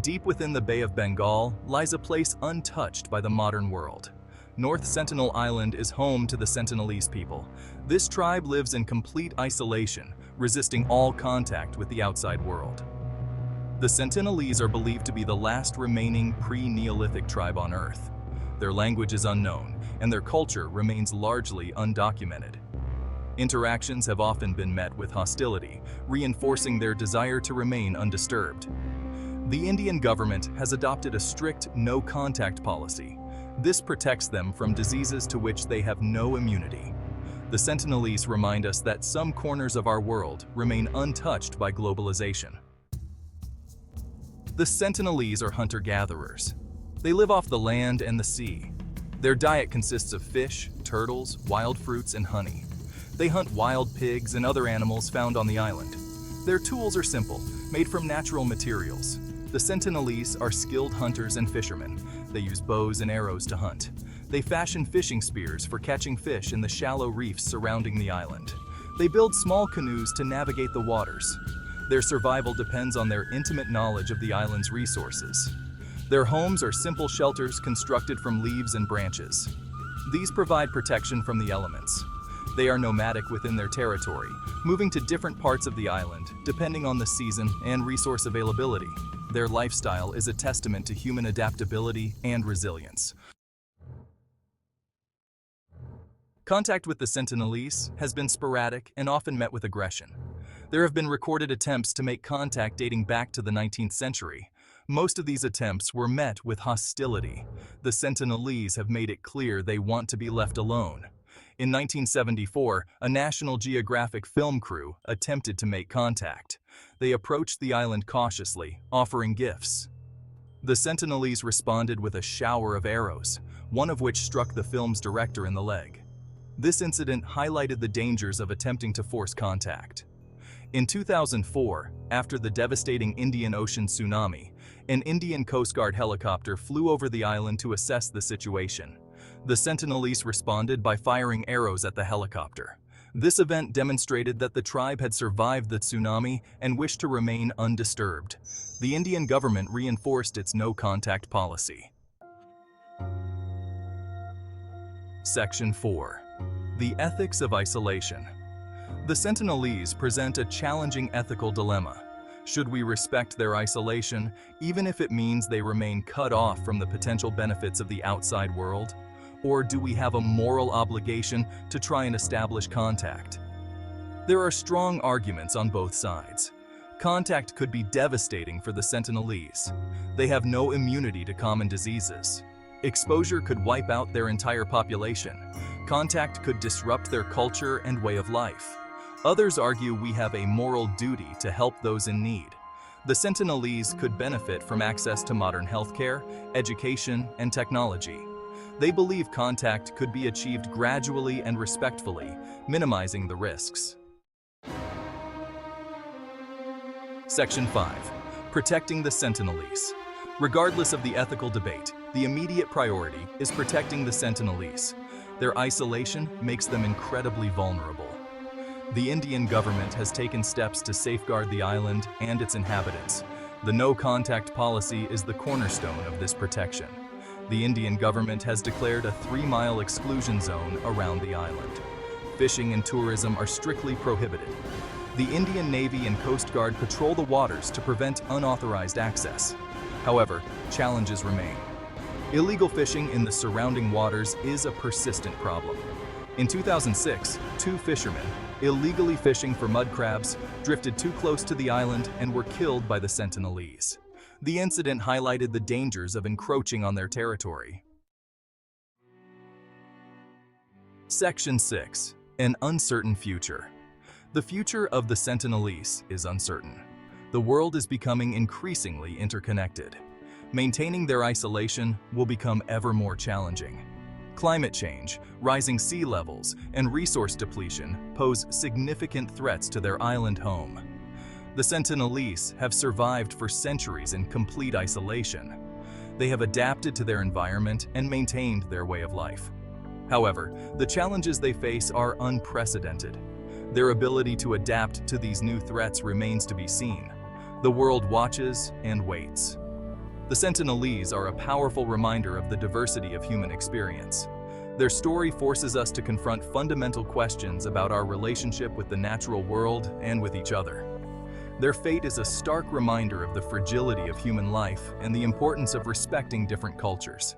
Deep within the Bay of Bengal lies a place untouched by the modern world. North Sentinel Island is home to the Sentinelese people. This tribe lives in complete isolation, resisting all contact with the outside world. The Sentinelese are believed to be the last remaining pre-Neolithic tribe on Earth. Their language is unknown, and their culture remains largely undocumented. Interactions have often been met with hostility, reinforcing their desire to remain undisturbed. The Indian government has adopted a strict no-contact policy. This protects them from diseases to which they have no immunity. The Sentinelese remind us that some corners of our world remain untouched by globalization. The Sentinelese are hunter-gatherers. They live off the land and the sea. Their diet consists of fish, turtles, wild fruits, and honey. They hunt wild pigs and other animals found on the island. Their tools are simple, made from natural materials. The Sentinelese are skilled hunters and fishermen. They use bows and arrows to hunt. They fashion fishing spears for catching fish in the shallow reefs surrounding the island. They build small canoes to navigate the waters. Their survival depends on their intimate knowledge of the island's resources. Their homes are simple shelters constructed from leaves and branches. These provide protection from the elements. They are nomadic within their territory, moving to different parts of the island, depending on the season and resource availability. Their lifestyle is a testament to human adaptability and resilience. Contact with the Sentinelese has been sporadic and often met with aggression. There have been recorded attempts to make contact dating back to the 19th century. Most of these attempts were met with hostility. The Sentinelese have made it clear they want to be left alone. In 1974, a National Geographic film crew attempted to make contact. They approached the island cautiously, offering gifts. The Sentinelese responded with a shower of arrows, one of which struck the film's director in the leg. This incident highlighted the dangers of attempting to force contact. In 2004, after the devastating Indian Ocean tsunami, an Indian Coast Guard helicopter flew over the island to assess the situation. The Sentinelese responded by firing arrows at the helicopter. This event demonstrated that the tribe had survived the tsunami and wished to remain undisturbed. The Indian government reinforced its no-contact policy. Section 4. The Ethics of Isolation. The Sentinelese present a challenging ethical dilemma. Should we respect their isolation, even if it means they remain cut off from the potential benefits of the outside world? Or do we have a moral obligation to try and establish contact? There are strong arguments on both sides. Contact could be devastating for the Sentinelese. They have no immunity to common diseases. Exposure could wipe out their entire population. Contact could disrupt their culture and way of life. Others argue we have a moral duty to help those in need. The Sentinelese could benefit from access to modern healthcare, education, and technology. They believe contact could be achieved gradually and respectfully, minimizing the risks. Section 5. Protecting the Sentinelese. Regardless of the ethical debate, the immediate priority is protecting the Sentinelese. Their isolation makes them incredibly vulnerable. The Indian government has taken steps to safeguard the island and its inhabitants. The no-contact policy is the cornerstone of this protection. The Indian government has declared a 3-mile exclusion zone around the island. Fishing and tourism are strictly prohibited. The Indian Navy and Coast Guard patrol the waters to prevent unauthorized access. However, challenges remain. Illegal fishing in the surrounding waters is a persistent problem. In 2006, 2 fishermen, illegally fishing for mud crabs, drifted too close to the island and were killed by the Sentinelese. The incident highlighted the dangers of encroaching on their territory. Section 6. An uncertain future. The future of the Sentinelese is uncertain. The world is becoming increasingly interconnected. Maintaining their isolation will become ever more challenging. Climate change, rising sea levels, and resource depletion pose significant threats to their island home. The Sentinelese have survived for centuries in complete isolation. They have adapted to their environment and maintained their way of life. However, the challenges they face are unprecedented. Their ability to adapt to these new threats remains to be seen. The world watches and waits. The Sentinelese are a powerful reminder of the diversity of human experience. Their story forces us to confront fundamental questions about our relationship with the natural world and with each other. Their fate is a stark reminder of the fragility of human life and the importance of respecting different cultures.